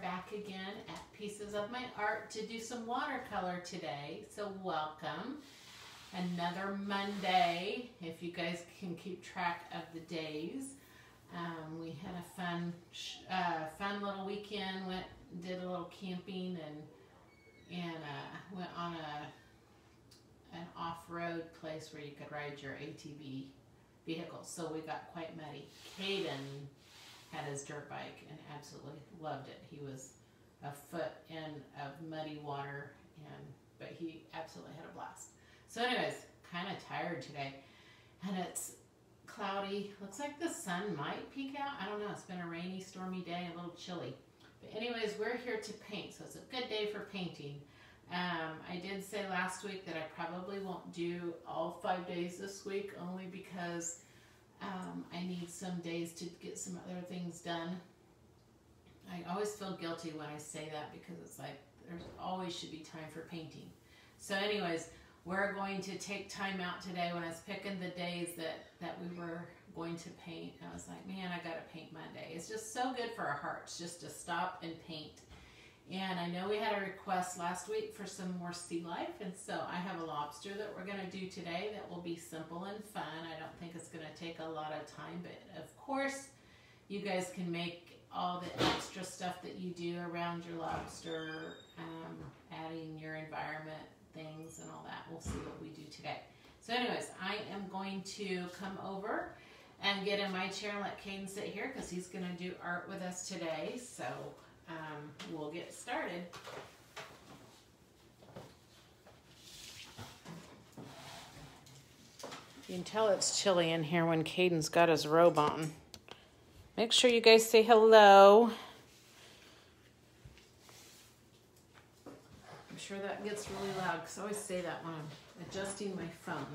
back again at Pieces of My Art to do some watercolor today. So welcome. Another Monday, if you guys can keep track of the days. We had a fun little weekend. Did a little camping and went on an off-road place where you could ride your ATV vehicles. So we got quite muddy. Caden had his dirt bike and absolutely loved it. He was a foot in of muddy water, but he absolutely had a blast. So anyways, kind of tired today, and it's cloudy. Looks like the sun might peek out. I don't know. It's been a rainy, stormy day, a little chilly. But anyways, we're here to paint, so it's a good day for painting. I did say last week that I probably won't do all 5 days this week, only because I need some days to get some other things done. I always feel guilty when I say that because it's like there's always should be time for painting. So anyways, we're going to take time out today. When I was picking the days that we were going to paint, I was like, man, I gotta paint Monday. It's just so good for our hearts just to stop and paint. And I know we had a request last week for some more sea life, and so I have a lobster that we're going to do today that will be simple and fun. I don't think it's going to take a lot of time, but of course you guys can make all the extra stuff that you do around your lobster, adding your environment things and all that. We'll see what we do today. So anyways, I am going to come over and get in my chair and let Caden sit here because he's going to do art with us today. So we'll get started. You can tell it's chilly in here when Caden's got his robe on. Make sure you guys say hello. I'm sure that gets really loud because I always say that when I'm adjusting my phone.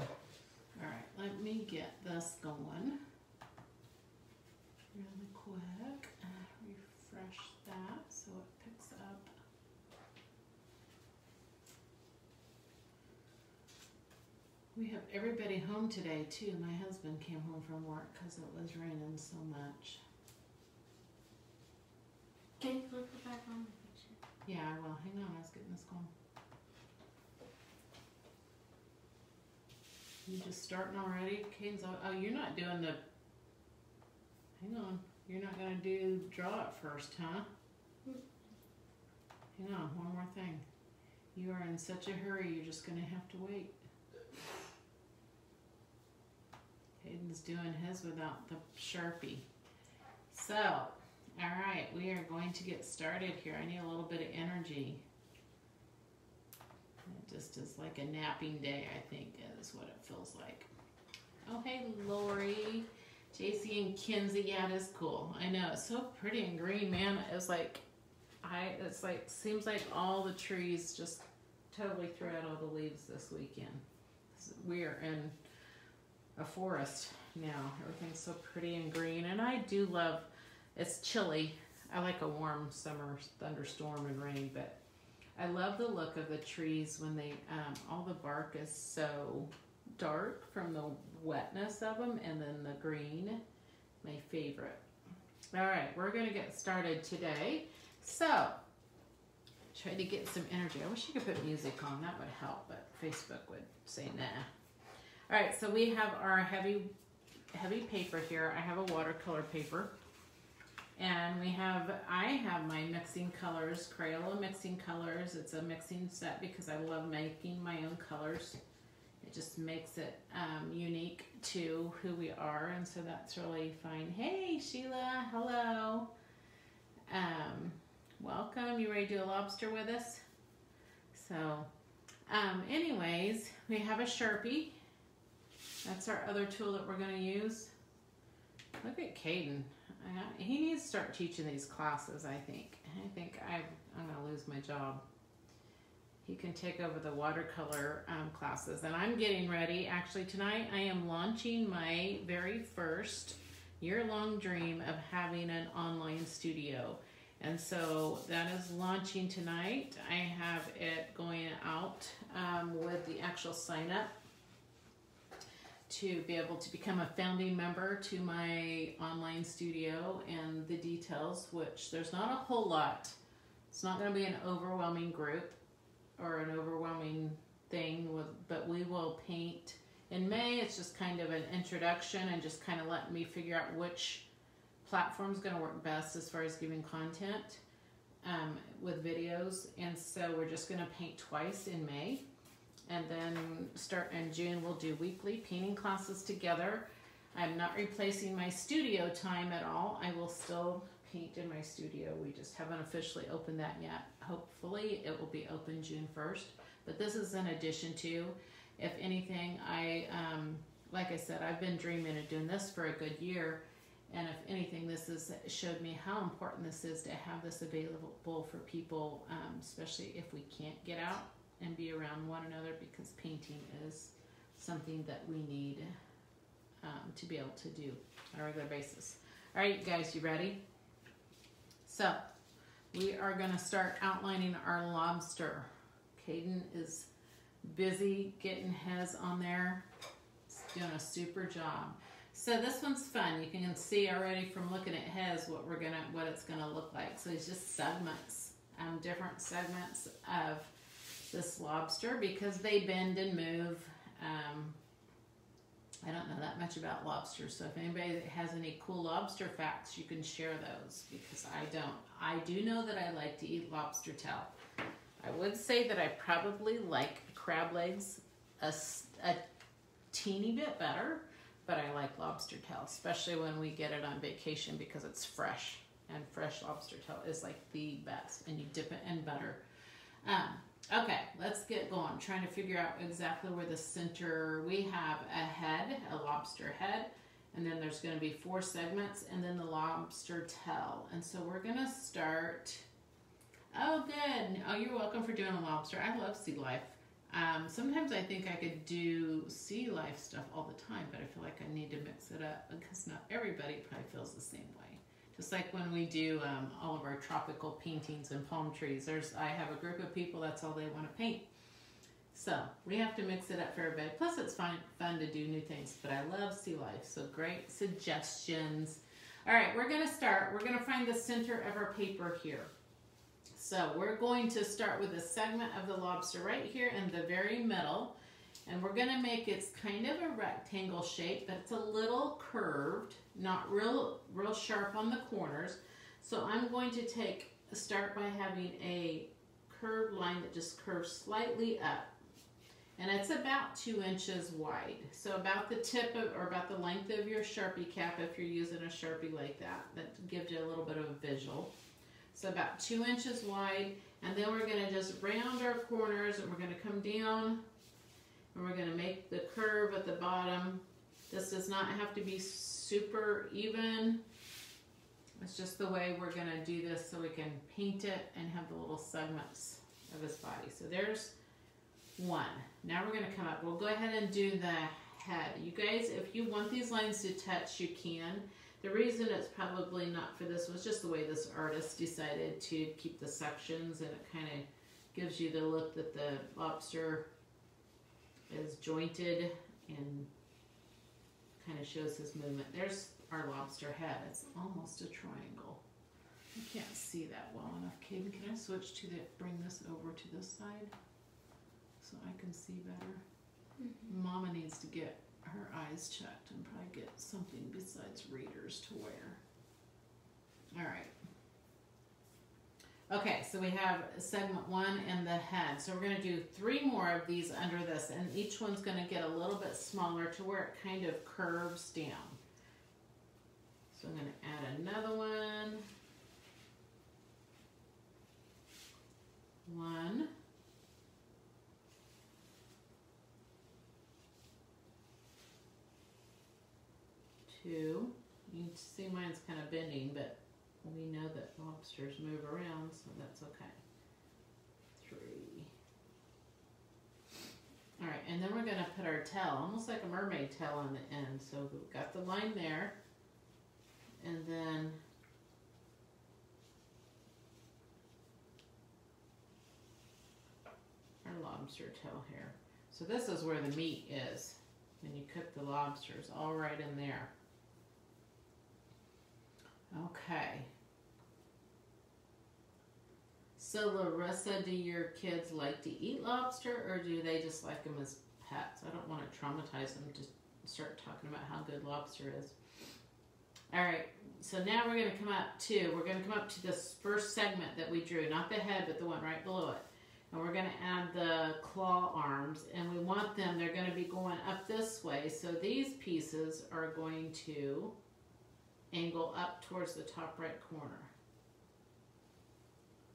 All right, let me get this going really quick. Refresh that so it picks up. We have everybody home today too. My husband came home from work because it was raining so much. Can you flip it back on the picture? Yeah, I will. Hang on, I was getting this going. You just starting already? Caden's oh, you're not doing the, hang on. You're not going to draw it first, huh? Hang on, one more thing. You are in such a hurry, you're just going to have to wait. Hayden's doing his without the Sharpie. So, alright, we are going to get started here. I need a little bit of energy. It just is like a napping day, I think, is what it feels like. Oh, hey, Lori. JC and Kinsey, yeah, it is cool. I know, it's so pretty and green, man. It's like, seems like all the trees just totally threw out all the leaves this weekend. We are in a forest now. Everything's so pretty and green, and I do love, it's chilly. I like a warm summer thunderstorm and rain, but I love the look of the trees when they, all the bark is so dark from the wetness of them, and then the green, my favorite. All right, we're going to get started today. So, try to get some energy. I wish you could put music on. That would help, but Facebook would say nah. All right, so we have our heavy paper here. I have a watercolor paper, and I have my mixing colors, Crayola mixing colors. It's a mixing set because I love making my own colors. It just makes it unique to who we are, and so that's really fine. Hey, Sheila, hello. Welcome. You ready to do a lobster with us? So, anyways, we have a Sharpie. That's our other tool that we're going to use. Look at Caden. He needs to start teaching these classes, I think. I'm going to lose my job. He can take over the watercolor classes. And I'm getting ready. Actually, tonight I am launching my very first year-long dream of having an online studio. And so that is launching tonight. I have it going out with the actual sign-up to be able to become a founding member to my online studio, and the details, which there's not a whole lot It's not going to be an overwhelming group or an overwhelming thing, but we will paint. In May, it's just kind of an introduction and just kind of let me figure out which platform is going to work best as far as giving content with videos. And so we're just going to paint twice in May. And then start in June, we'll do weekly painting classes together. I'm not replacing my studio time at all. I will still paint in my studio. We just haven't officially opened that yet. Hopefully it will be open June 1st. But this is in addition to, if anything, like I said, I've been dreaming of doing this for a good year. And if anything, this has showed me how important this is to have this available for people, especially if we can't get out and be around one another, because painting is something that we need to be able to do on a regular basis. All right, you guys, you ready? So we are going to start outlining our lobster. Caden is busy getting his on there. He's doing a super job. So this one's fun. You can see already from looking at his what it's gonna look like. So it's just segments, different segments of this lobster, because they bend and move. I don't know that much about lobsters, so if anybody that has any cool lobster facts, you can share those, because I don't. I do know that I like to eat lobster tail. I would say that I probably like crab legs a teeny bit better, but I like lobster tail, especially when we get it on vacation, because it's fresh, and fresh lobster tail is like the best, and you dip it in butter. Okay, let's get going. I'm trying to figure out exactly where the center, we have a head, a lobster head, and then there's going to be 4 segments, and then the lobster tail. And so we're going to start, oh good, oh you're welcome for doing a lobster. I love sea life. Sometimes I think I could do sea life stuff all the time, but I feel like I need to mix it up, because not everybody probably feels the same way. Just like when we do all of our tropical paintings and palm trees, I have a group of people, that's all they want to paint. So we have to mix it up for everybody. Plus it's fun to do new things, but I love sea life, so great suggestions. All right, we're going to start. We're going to find the center of our paper here. So we're going to start with a segment of the lobster right here in the very middle. And we're going to make it's kind of a rectangle shape, but it's a little curved, not real sharp on the corners. So I'm going to start by having a curved line that just curves slightly up. And it's about 2 inches wide. So about the tip of, or about the length of your Sharpie cap, if you're using a Sharpie like that. That gives you a little bit of a visual. So about 2 inches wide, and then we're going to just round our corners, and we're going to come down, and we're going to make the curve at the bottom. This does not have to be super even. It's just the way we're going to do this, so we can paint it and have the little segments of his body. So there's one. Now we're going to come up. We'll go ahead and do the head. You guys, if you want these lines to touch, you can. The reason it's probably not for this was just the way this artist decided to keep the sections, and it kind of gives you the look that the lobster is jointed and kind of shows his movement. There's our lobster head. It's almost a triangle. I can't see that well enough. Caden, can I switch to bring this over to this side so I can see better? Mm-hmm. Mama needs to get her eyes checked and probably get something besides readers to wear. All right. Okay, so we have segment 1 and the head. So we're going to do 3 more of these under this, and each one's going to get a little bit smaller to where it kind of curves down. So I'm going to add another one. 1. 2. You can see mine's kind of bending, but we know that lobsters move around, so that's okay. 3. All right, and then we're going to put our tail, almost like a mermaid tail on the end. So we've got the line there, and then our lobster tail here. So this is where the meat is when you cook the lobsters, all right in there. Okay. So Larissa, do your kids like to eat lobster, or do they just like them as pets? I don't want to traumatize them to start talking about how good lobster is. All right, so now we're going to come up to this first segment that we drew, not the head, but the one right below it. And we're going to add the claw arms, and we want them, they're going to be going up this way. So these pieces are going to angle up towards the top right corner.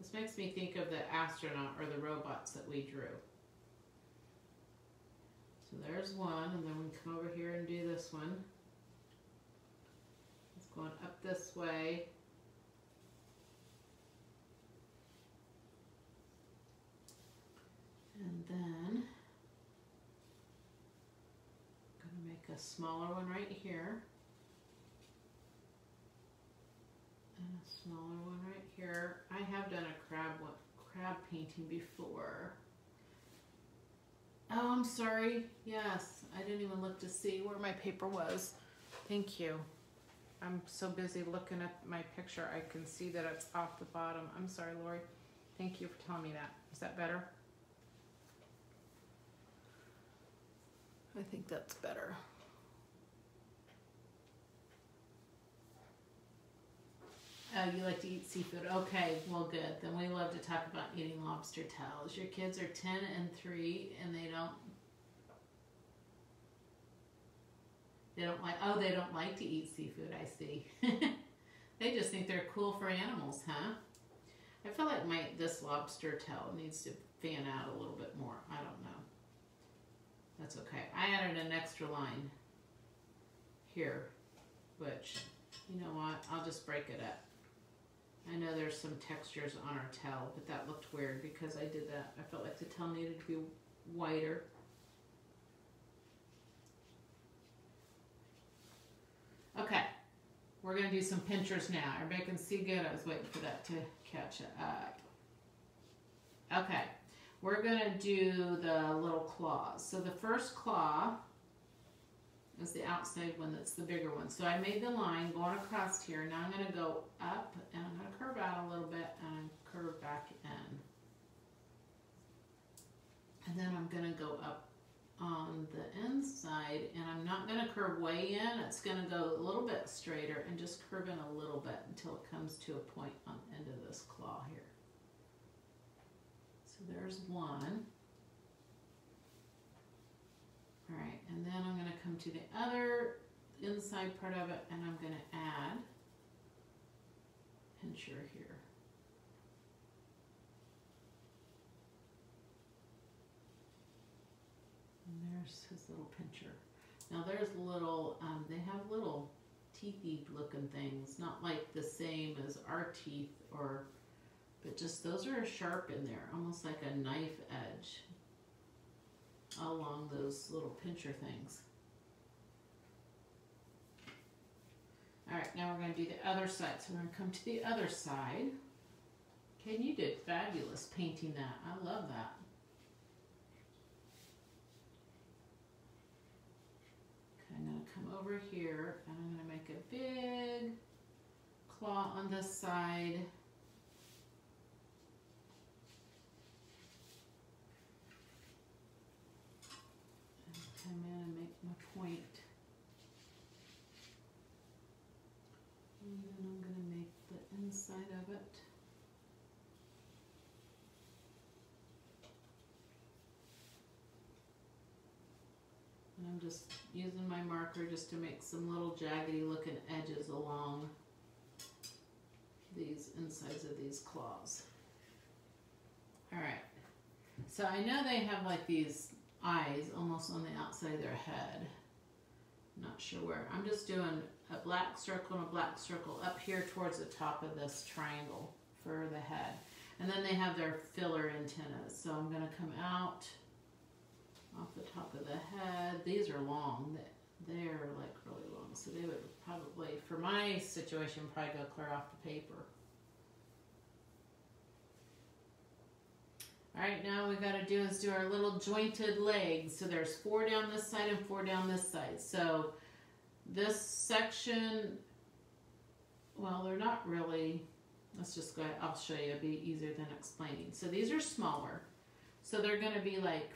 This makes me think of the astronaut or the robots that we drew. So there's one, and then we come over here and do this one. It's going up this way. And then I'm going to make a smaller one right here. And a smaller one right here. I have done a crab painting before. Oh, I'm sorry. Yes, I didn't even look to see where my paper was. Thank you. I'm so busy looking at my picture, I can see that it's off the bottom. I'm sorry, Lori. Thank you for telling me that. Is that better? I think that's better. Oh, you like to eat seafood. Okay, well good. Then we love to talk about eating lobster tails. Your kids are 10 and 3 and they don't like to eat seafood, I see. They just think they're cool for animals, huh? I feel like this lobster tail needs to fan out a little bit more. I don't know. That's okay. I added an extra line here, which, you know what, I'll just break it up. I know there's some textures on our tail, but that looked weird because I did that. I felt like the tail needed to be whiter. Okay, we're going to do some pinchers now. Everybody can see good. I was waiting for that to catch up. Okay, we're going to do the little claws. So the first claw is the outside one, that's the bigger one. So I made the line going across here. Now I'm going to go up and I'm going to curve out a little bit and curve back in. And then I'm going to go up on the inside, and I'm not going to curve way in. It's going to go a little bit straighter and just curve in a little bit until it comes to a point on the end of this claw here. So there's one. All right, and then I'm going to come to the other inside part of it, and I'm going to add a pincher here. And there's his little pincher. Now there's little, they have little teethy looking things, not like the same as our teeth, but just those are sharp in there, almost like a knife edge along those little pincher things. All right, now we're going to do the other side. So we're going to come to the other side. Okay, and you did fabulous painting that. I love that. I'm going to come over here and I'm going to make a big claw on this side. And come in and make my point. And then I'm going to make the inside of it. And I'm just using my marker just to make some little jaggedy looking edges along these insides of these claws. All right, so I know they have like these eyes almost on the outside of their head. Not sure where. I'm just doing a black circle and a black circle up here towards the top of this triangle for the head. And then they have their filler antennas. So I'm going to come out off the top of the head. These are long. They're like really long. So they would probably, for my situation, probably go clear off the paper. All right, now what we got to do is do our little jointed legs. So there's 4 down this side and 4 down this side. So this section, well, they're not really, let's just go ahead, I'll show you, it'll be easier than explaining. So these are smaller. So they're gonna be like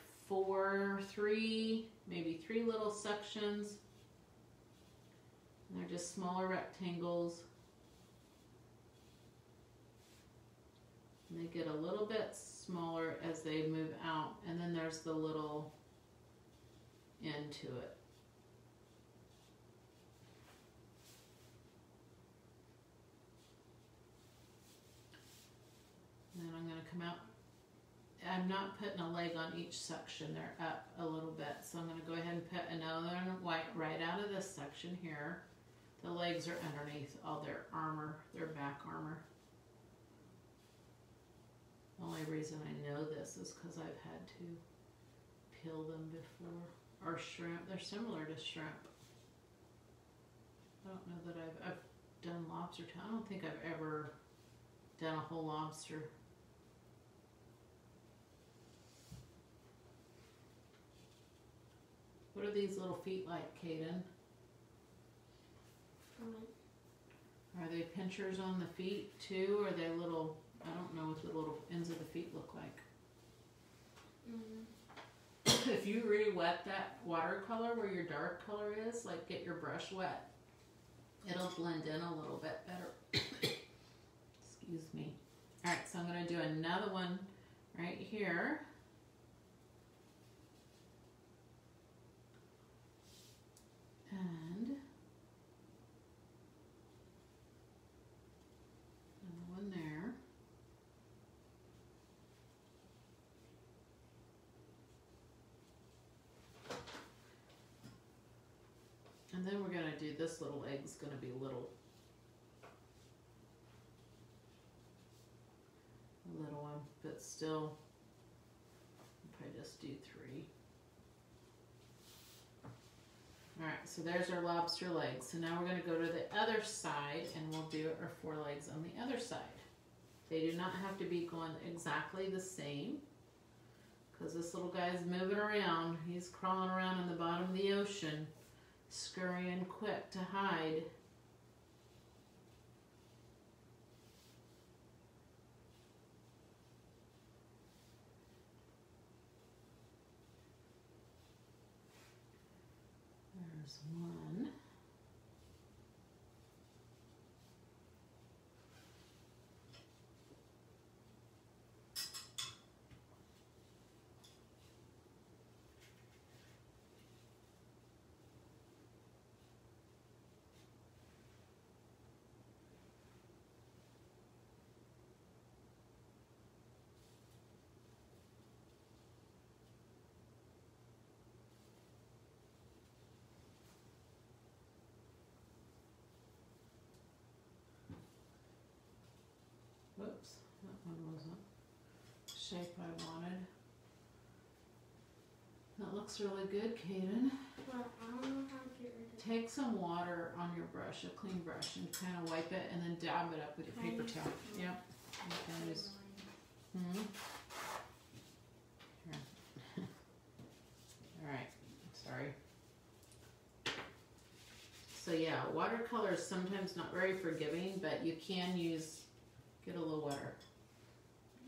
maybe three little sections. And they're just smaller rectangles. And they get a little bit smaller as they move out, and then there's the little end to it. And then I'm going to come out. I'm not putting a leg on each section, they're up a little bit, so I'm going to go ahead and put another white right out of this section here. The legs are underneath all their armor, their back armor. The only reason I know this is because I've had to peel them before. Or shrimp, they're similar to shrimp. I don't know that I've done lobster. I don't think I've ever done a whole lobster. What are these little feet like, Kaden? Are they pinchers on the feet too? Or are they little, I don't know what the little ends of the feet look like. If you really wet that watercolor where your dark color is, like get your brush wet, it'll blend in a little bit better. Excuse me. Alright, so I'm going to do another one right here. And another one there. And then we're going to do this little egg's going to be a little one, but still, if I just do 3. Alright, so there's our lobster legs. So now we're going to go to the other side and we'll do our 4 legs on the other side. They do not have to be going exactly the same because this little guy's moving around. He's crawling around in the bottom of the ocean, scurrying quick to hide. There's one. Whoops, that one wasn't the shape I wanted. That looks really good, Kaden. Well, I don't know how to get rid of it. Take some water on your brush, a clean brush, and kind of wipe it and then dab it up with your paper towel. Yep. You can use, Here. Alright, sorry. So yeah, watercolor is sometimes not very forgiving, but you can get a little wetter.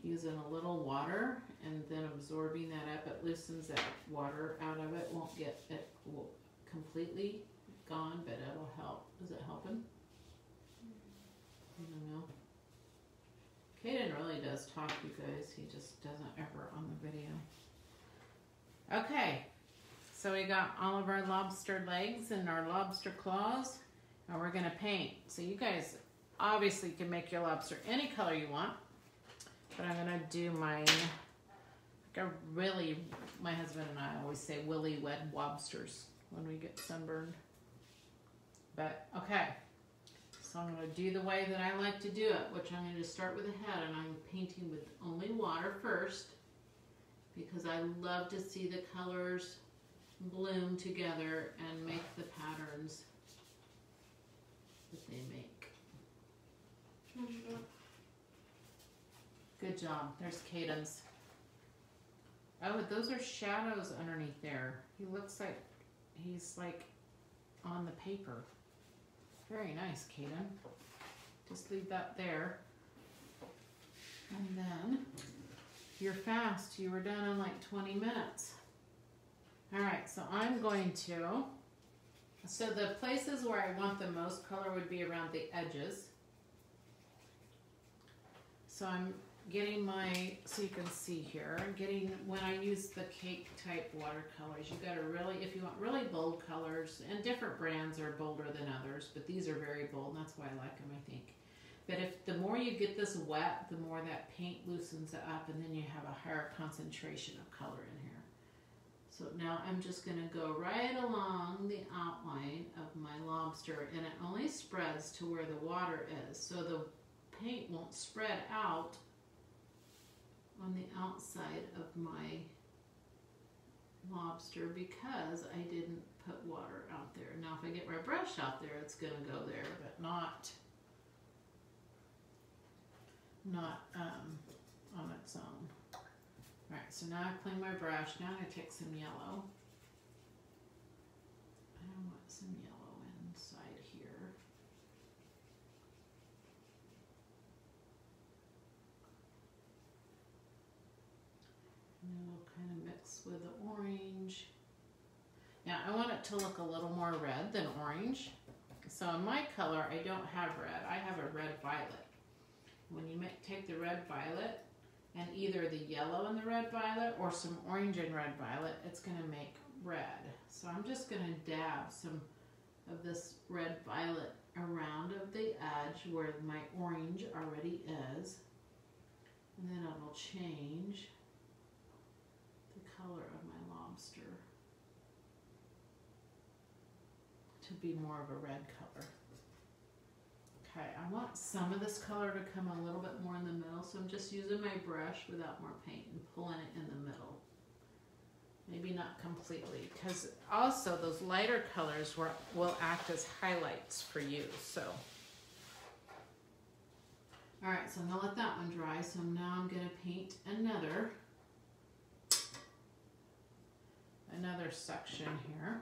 Using a little water and then absorbing that up, it loosens that water out of it. Won't get it completely gone, but it'll help. Is it helping? I don't know. Kaden really does talk, you guys. He just doesn't ever on the video. Okay, so we got all of our lobster legs and our lobster claws, and we're gonna paint. So you guys obviously can make your lobster any color you want, but I'm gonna do mine like a really, my husband and I always say willy wed lobsters when we get sunburned. But okay, so I'm gonna do the way that I like to do it, which I'm gonna just start with the head, and I'm painting with only water first because I love to see the colors bloom together and make the patterns that they make. Good job. There's Caden's. Oh, those are shadows underneath there. He looks like he's like on the paper. Very nice, Kaden. Just leave that there. And then, if you're fast, you were done in like 20 minutes. All right, so I'm going to, so the places where I want the most color would be around the edges. So I'm getting my, so you can see here, I'm getting, when I use the cake type watercolors, you gotta really, if you want really bold colors, and different brands are bolder than others, but these are very bold, and that's why I like them, I think. But if the more you get this wet, the more that paint loosens it up, and then you have a higher concentration of color in here. So now I'm just gonna go right along the outline of my lobster, and it only spreads to where the water is, so the paint won't spread out on the outside of my lobster because I didn't put water out there. Now if I get my brush out there, it's gonna go there, but not on its own. All right, so now I clean my brush. Now I'm gonna take some yellow. I want some yellow inside here. And it'll kind of mix with the orange. Now I want it to look a little more red than orange. So in my color, I don't have red. I have a red violet. When you take the red violet and either the yellow and the red violet or some orange and red violet, it's going to make red. So I'm just going to dab some of this red violet around of the edge where my orange already is. And then it will change the color of my lobster to be more of a red color. Okay, I want some of this color to come a little bit more in the middle, so I'm just using my brush without more paint and pulling it in the middle. Maybe not completely, because also those lighter colors will act as highlights for you, so. All right, so I'm gonna let that one dry, so now I'm gonna paint another section here.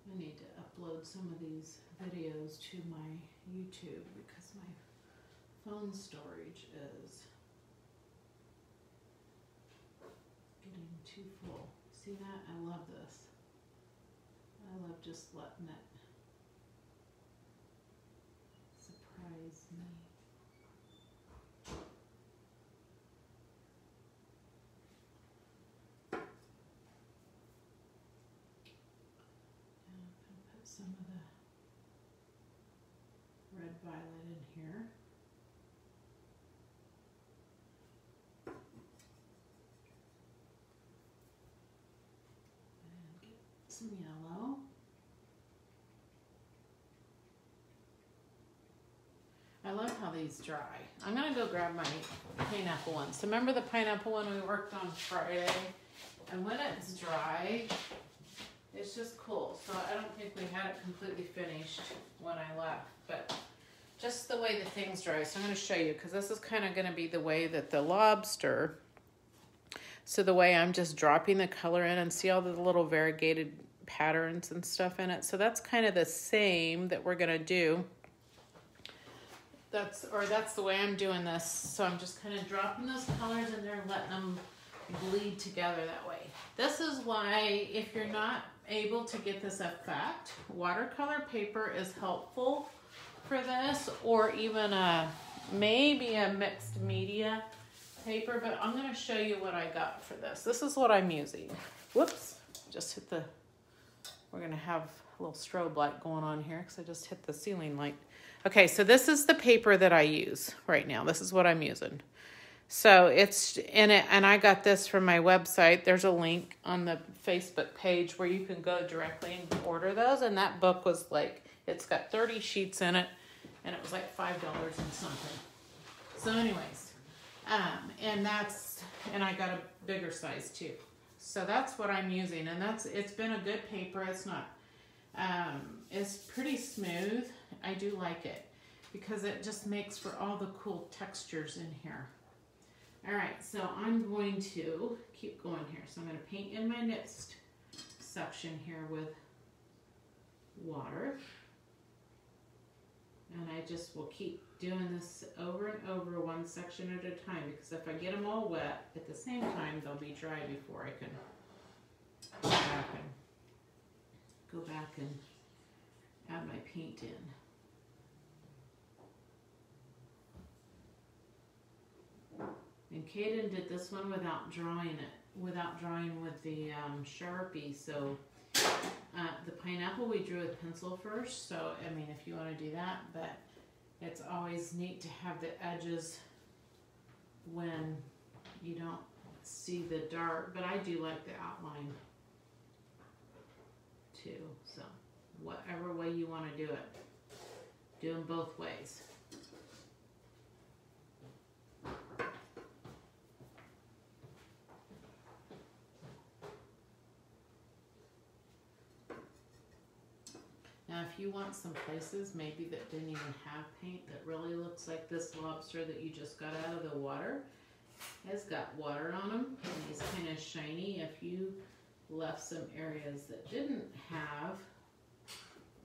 I need to upload some of these videos to my YouTube because my phone storage is getting too full. See that? I love this. I love just letting it surprise me. Some of the red violet in here. And get some yellow. I love how these dry. I'm gonna go grab my pineapple one. So remember the pineapple one we worked on Friday? And when it's dry, it's just cool. So I don't think we had it completely finished when I left, but just the way the things dry. So I'm going to show you because this is kind of going to be the way that the lobster. So the way I'm just dropping the color in and see all the little variegated patterns and stuff in it. So that's kind of the same that we're going to do. That's the way I'm doing this. So I'm just kind of dropping those colors in there and letting them bleed together that way. This is why if you're not able to get this effect, watercolor paper is helpful for this, or even maybe a mixed media paper, but I'm going to show you what I got for this. This is what I'm using. Whoops, just hit the, we're going to have a little strobe light going on here because I just hit the ceiling light. Okay, so this is the paper that I use right now. This is what I'm using. So it's in it, and I got this from my website. There's a link on the Facebook page where you can go directly and order those. And that book was like, it's got 30 sheets in it, and it was like $5 and something. So anyways, and I got a bigger size too. So that's what I'm using, and it's been a good paper. It's not, it's pretty smooth. I do like it because it just makes for all the cool textures in here. All right, so I'm going to keep going here. So I'm going to paint in my next section here with water. And I just will keep doing this over and over, one section at a time, because if I get them all wet at the same time, they'll be dry before I can go back and add my paint in. And Kaden did this one without drawing with the Sharpie. So the pineapple we drew with pencil first. So I mean, if you want to do that, but it's always neat to have the edges when you don't see the dark. But I do like the outline too. So whatever way you want to do it, do them both ways. Now if you want some places maybe that didn't even have paint that really looks like this lobster that you just got out of the water, has got water on them and he's kind of shiny. If you left some areas that didn't have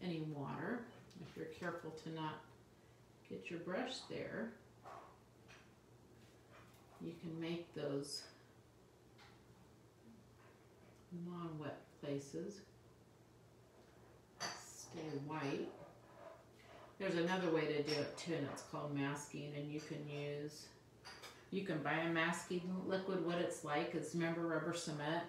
any water, if you're careful to not get your brush there, you can make those non-wet places stay white. There's another way to do it too, and it's called masking, and you can buy a masking liquid. What it's like is, remember rubber cement?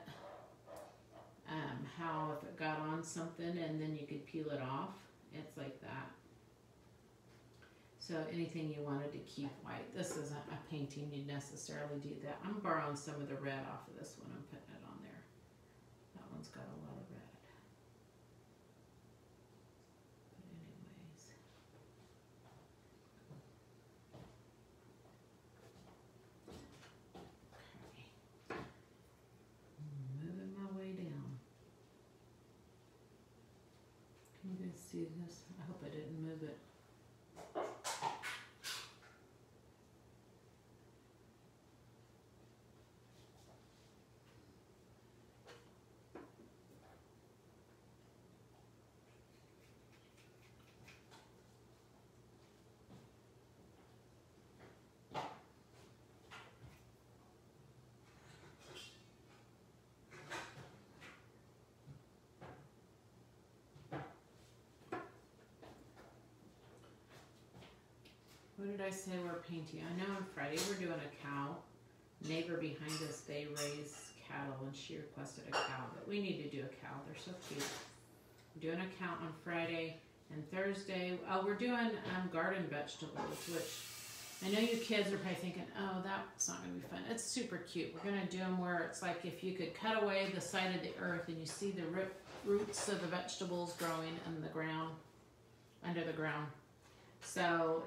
How if it got on something and then you could peel it off, it's like that. So anything you wanted to keep white. This isn't a painting you'd necessarily do that. I'm borrowing some of the red off of this one and putting it on there. That one's got a lot of red. See this? I hope I didn't move it. What did I say we're painting? I know on Friday we're doing a cow. Neighbor behind us, they raise cattle and she requested a cow, but we need to do a cow. They're so cute. We're doing a cow on Friday and Thursday. Oh, we're doing garden vegetables, which I know you kids are probably thinking, oh, that's not going to be fun. It's super cute. We're going to do them where it's like if you could cut away the side of the earth and you see the roots of the vegetables growing in the ground, under the ground. So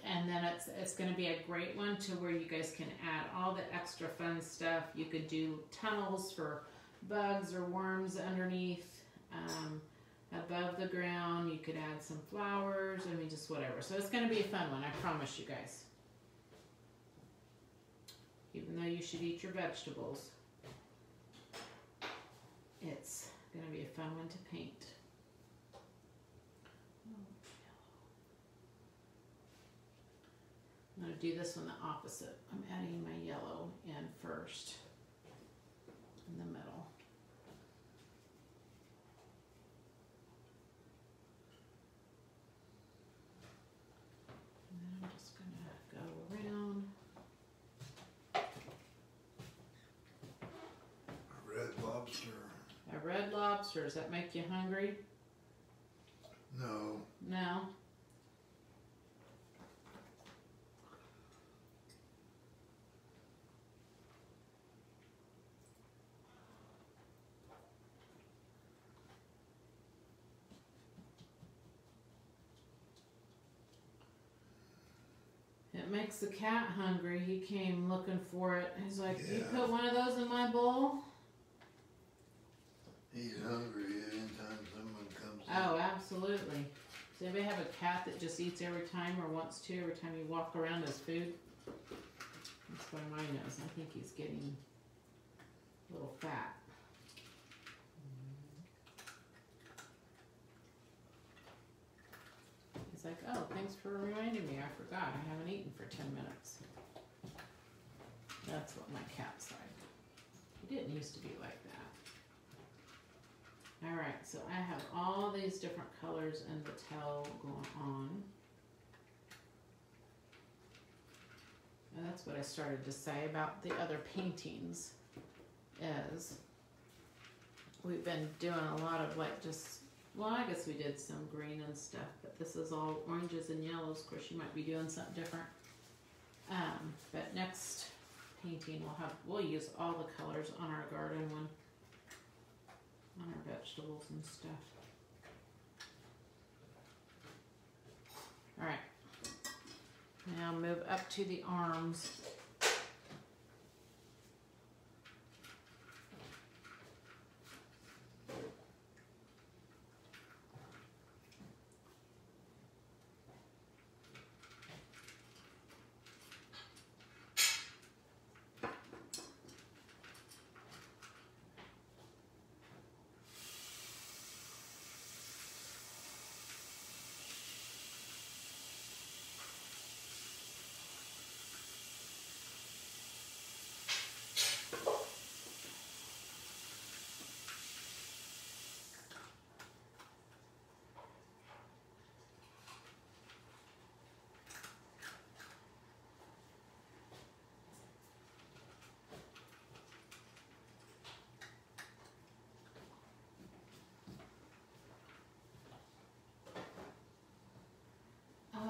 and then it's going to be a great one to where you guys can add all the extra fun stuff. You could do tunnels for bugs or worms underneath, above the ground. You could add some flowers. I mean, just whatever. So it's going to be a fun one. I promise you guys. Even though you should eat your vegetables, it's going to be a fun one to paint. I'm going to do this one the opposite. I'm adding my yellow in first, in the middle. And then I'm just going to go around. A red lobster. A red lobster. Does that make you hungry? No. No? It makes the cat hungry. He came looking for it. He's like, Yeah. You put one of those in my bowl? He's hungry anytime someone comes in. Oh, absolutely. Does anybody have a cat that just eats every time or wants to every time you walk around his food? That's why mine is. I think he's getting a little fat. like, oh, thanks for reminding me. I forgot. I haven't eaten for 10 minutes. That's what my cat's like. He didn't used to be like that. Alright, so I have all these different colors in the tail going on. And that's what I started to say about the other paintings is we've been doing a lot of like just, well, I guess we did some green and stuff, but this is all oranges and yellows. Of course, you might be doing something different. But next painting we'll use all the colors on our garden one, on our vegetables and stuff. All right. Now move up to the arms.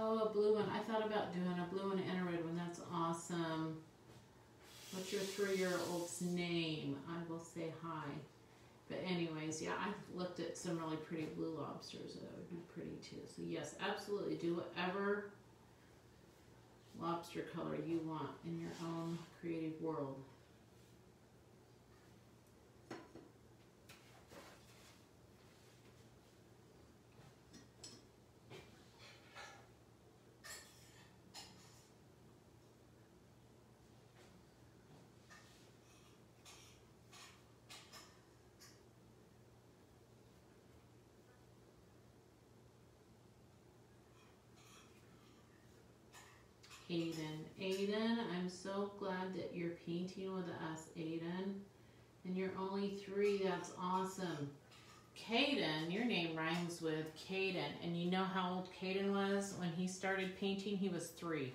Oh, a blue one. I thought about doing a blue one and a red one. That's awesome. What's your 3-year-old's name? I will say hi. But anyways, yeah, I looked at some really pretty blue lobsters. That would be pretty too. So yes, absolutely. Do whatever lobster color you want in your own creative world. Aiden, I'm so glad that you're painting with us, Aiden. And you're only 3, that's awesome. Caden, your name rhymes with Caden. And you know how old Caden was when he started painting? He was 3.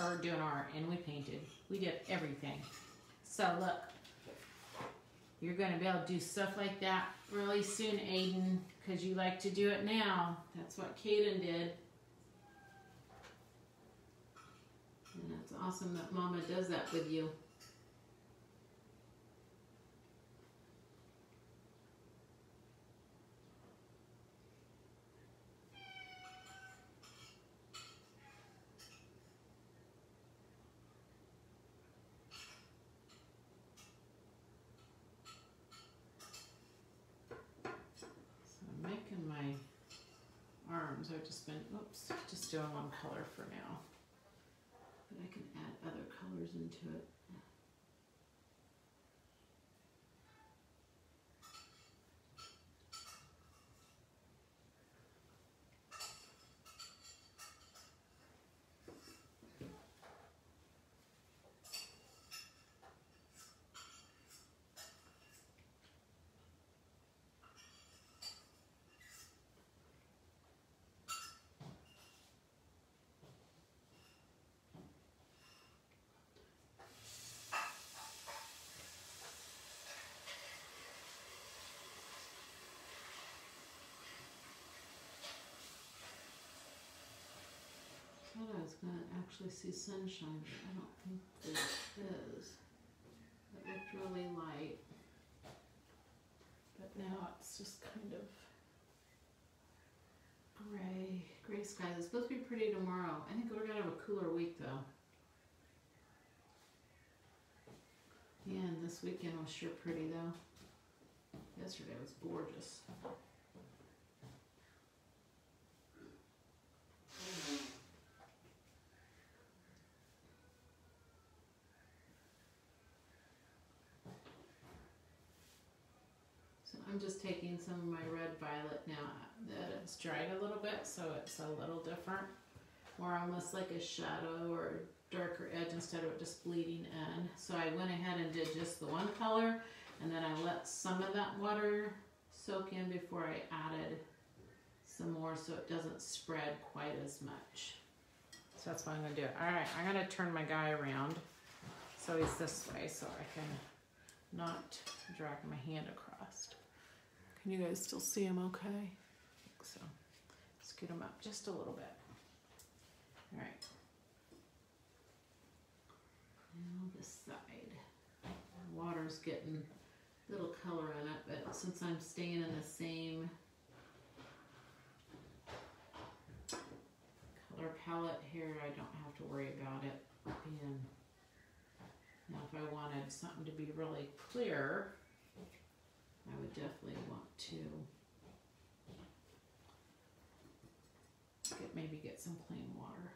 Or doing art, and we painted. We did everything. So look, you're going to be able to do stuff like that really soon, Aiden, because you like to do it now. That's what Caden did. And that's awesome that Mama does that with you. So I'm making my arms. I've just been, just doing one color for now. But I can add other colors into it. I thought I was going to actually see sunshine, but I don't think there is. It looked really light. But now it's just kind of gray skies. It's supposed to be pretty tomorrow. I think we're going to have a cooler week though. Yeah, and this weekend was sure pretty though. Yesterday was gorgeous. So I'm just taking some of my red violet now that it's dried a little bit, so it's a little different. More almost like a shadow or a darker edge instead of it just bleeding in. So I went ahead and did just the one color, and then I let some of that water soak in before I added some more so it doesn't spread quite as much. So that's what I'm gonna do. All right, I'm gonna turn my guy around so he's this way so I can not drag my hand across. Can you guys still see him okay? I think so. Scoot him up just a little bit. All right. Now this side. The water's getting a little color in it, but since I'm staying in the same color palette here, I don't have to worry about it being. Now if I wanted something to be really clear, I would definitely want to maybe get some plain water.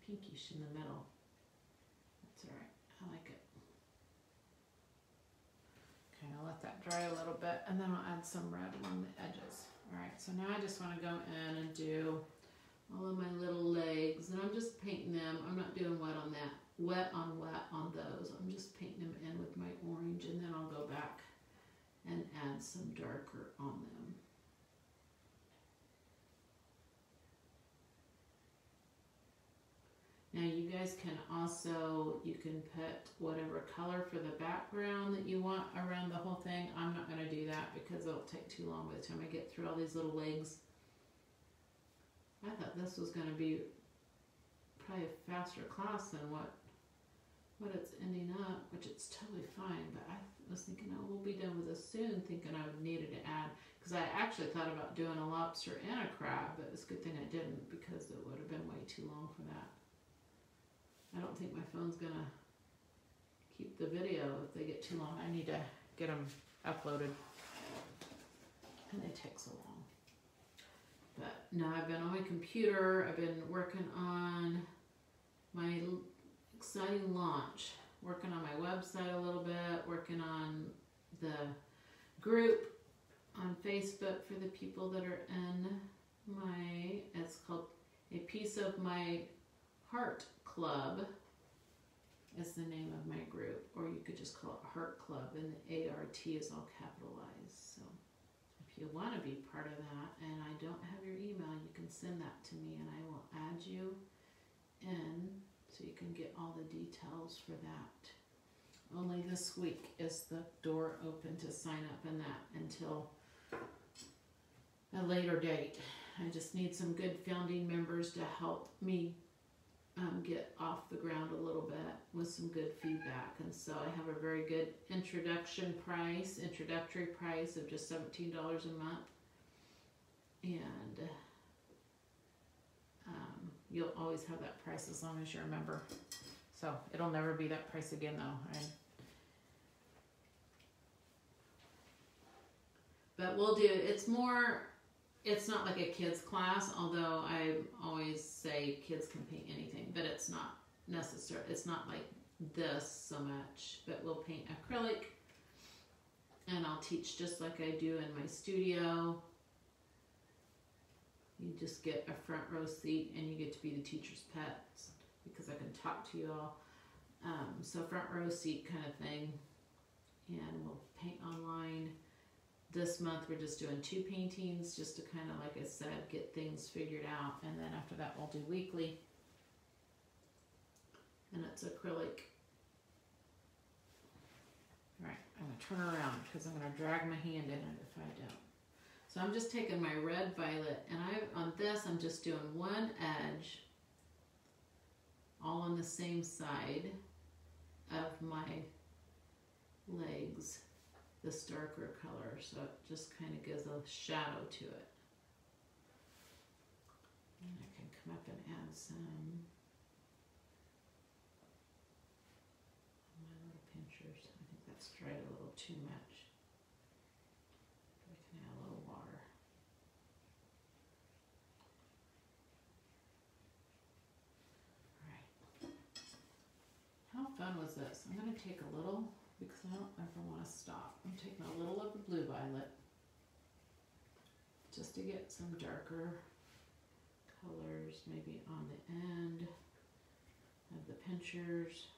Pinkish in the middle. That's all right. I like it. Okay, I'll let that dry a little bit, and then I'll add some red along the edges. All right, so now I just want to go in and do all of my little legs, and I'm just painting them. I'm not doing wet on that. Wet on those. I'm just painting them in with my orange, and then I'll go back and add some darker on them. Now you guys can also, you can put whatever color for the background that you want around the whole thing. I'm not going to do that because it'll take too long by the time I get through all these little legs. I thought this was going to be probably a faster class than what it's ending up, which it's totally fine, but I was thinking, oh, we'll be done with this soon, thinking I needed to add, because I actually thought about doing a lobster and a crab, but it's a good thing I didn't because it would have been way too long for that. I don't think my phone's gonna keep the video if they get too long. I need to get them uploaded, and they take so long. But no, I've been on my computer. I've been working on my exciting launch, working on my website a little bit, working on the group on Facebook for the people that are in my, it's called A Piece of My Heart Club is the name of my group, or you could just call it Heart Club, and the ART is all capitalized. So if you want to be part of that and I don't have your email, you can send that to me and I will add you in so you can get all the details for that. Only this week is the door open to sign up in that until a later date. I just need some good founding members to help me get off the ground a little bit with some good feedback. And so I have a very good introductory price of just $17 a month. And you'll always have that price as long as you're a member. So it'll never be that price again though. But we'll do, it's not like a kid's class, although I always say kids can paint anything, but it's not necessary. It's not like this so much, but we'll paint acrylic, and I'll teach just like I do in my studio. You just get a front row seat and you get to be the teacher's pets because I can talk to you all. So front row seat kind of thing, and we'll paint online. This month we're just doing 2 paintings just to kind of, like I said, get things figured out. And then after that we'll do weekly. And it's acrylic. All right, I'm going to turn around because I'm going to drag my hand in it if I don't. So I'm just taking my red violet, and on this I'm just doing one edge all on the same side of my legs, this darker color, so it just kind of gives a shadow to it. And I can come up and add some of my little pinchers. I think that's dried a little too much. I can add a little water. How fun was this? I'm going to take a little, because I don't ever want to stop. I'm taking a little of the blue violet just to get some darker colors maybe on the end of the pinchers.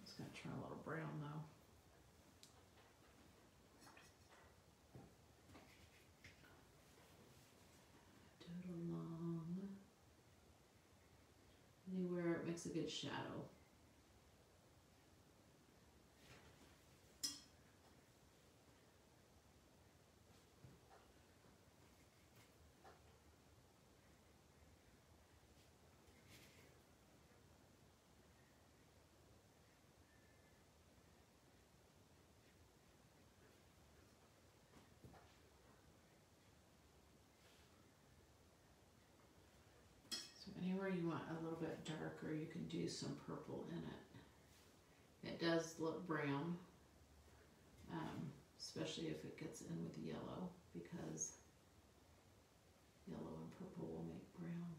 It's going to turn a little brown though. Along anywhere it makes a good shadow. Anywhere you want a little bit darker, you can do some purple in it. It does look brown, especially if it gets in with yellow, because yellow and purple will make brown.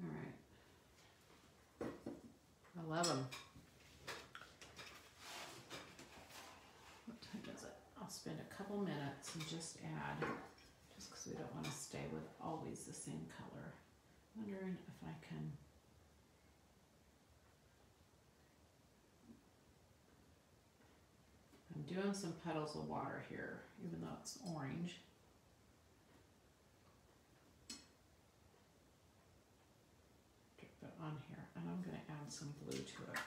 All right, I love them. I'll spend a couple minutes and just add, just because we don't want to stay with always the same color. Wondering if I can, I'm doing some puddles of water here, even though it's orange. Drip it on here, and I'm going to add some blue to it.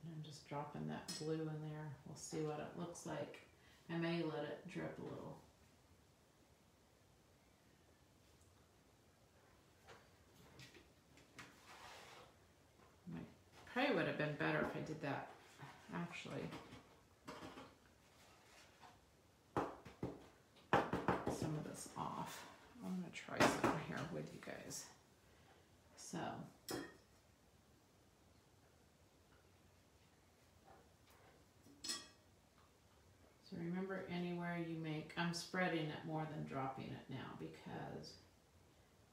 I'm just dropping that blue in there. We'll see what it looks like. I may let it drip a little. Probably would have been better if I did that, actually. Some of this off. I'm going to try some here with you guys. So. Remember, anywhere you make, I'm spreading it more than dropping it now because,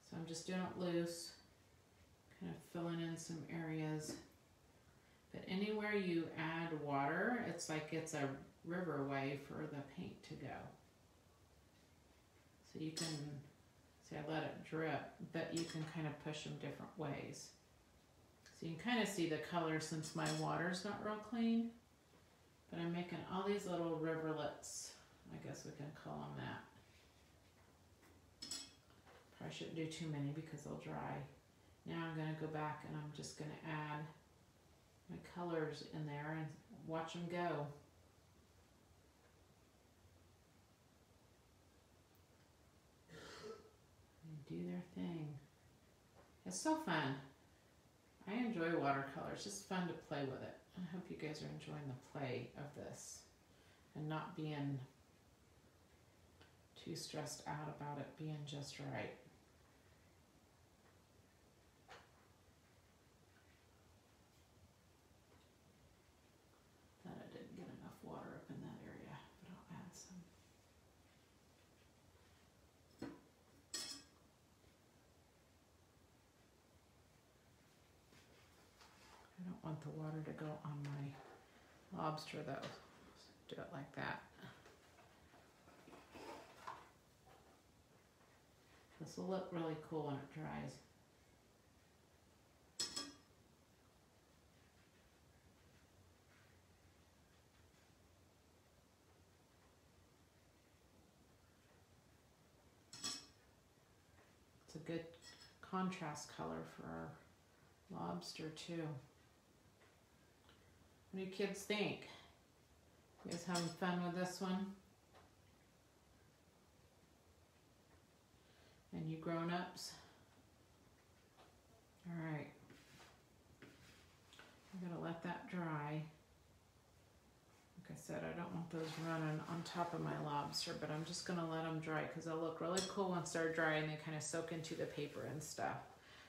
so I'm just doing it loose, kind of filling in some areas. But anywhere you add water, it's like it's a river way for the paint to go. So you can, see I let it drip, but you can kind of push them different ways. So you can kind of see the color since my water's not real clean. But I'm making all these little riverlets, I guess we can call them that. Probably shouldn't do too many because they'll dry. Now I'm going to go back and I'm just going to add my colors in there and watch them go. They do their thing. It's so fun. I enjoy watercolor. It's just fun to play with it. I hope you guys are enjoying the play of this and not being too stressed out about it being just right. Thought I didn't get enough water up in that area, but I'll add some. I don't want the water to go on my lobster though. Do it like that. This will look really cool when it dries. good contrast color for our lobster too. What do you kids think? You guys having fun with this one? And you grown-ups? All right. I'm gonna let that dry. Like I said, I don't want those running on top of my lobster, but I'm just gonna let them dry because they'll look really cool once they're dry and they kind of soak into the paper and stuff.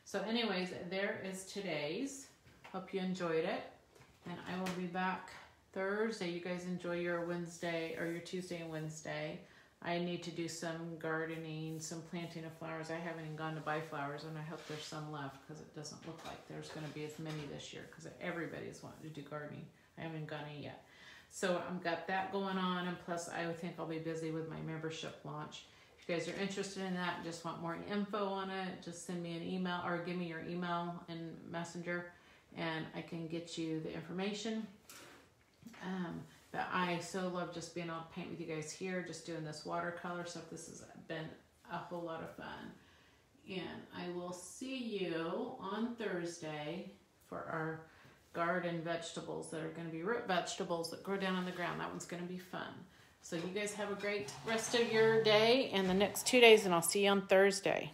So anyways, there is today's. Hope you enjoyed it. And I will be back Thursday. You guys enjoy your Wednesday or your Tuesday and Wednesday. I need to do some gardening, some planting of flowers. I haven't even gone to buy flowers, and I hope there's some left because it doesn't look like there's going to be as many this year because everybody's wanting to do gardening. I haven't gone in yet. So I've got that going on, and plus I think I'll be busy with my membership launch. If you guys are interested in that, just want more info on it, just send me an email or give me your email in Messenger, and I can get you the information. But I so love just being able to paint with you guys here, just doing this watercolor stuff. This has been a whole lot of fun. And I will see you on Thursday for our garden vegetables that are going to be root vegetables that grow down on the ground. That one's going to be fun. So you guys have a great rest of your day and the next 2 days, and I'll see you on Thursday.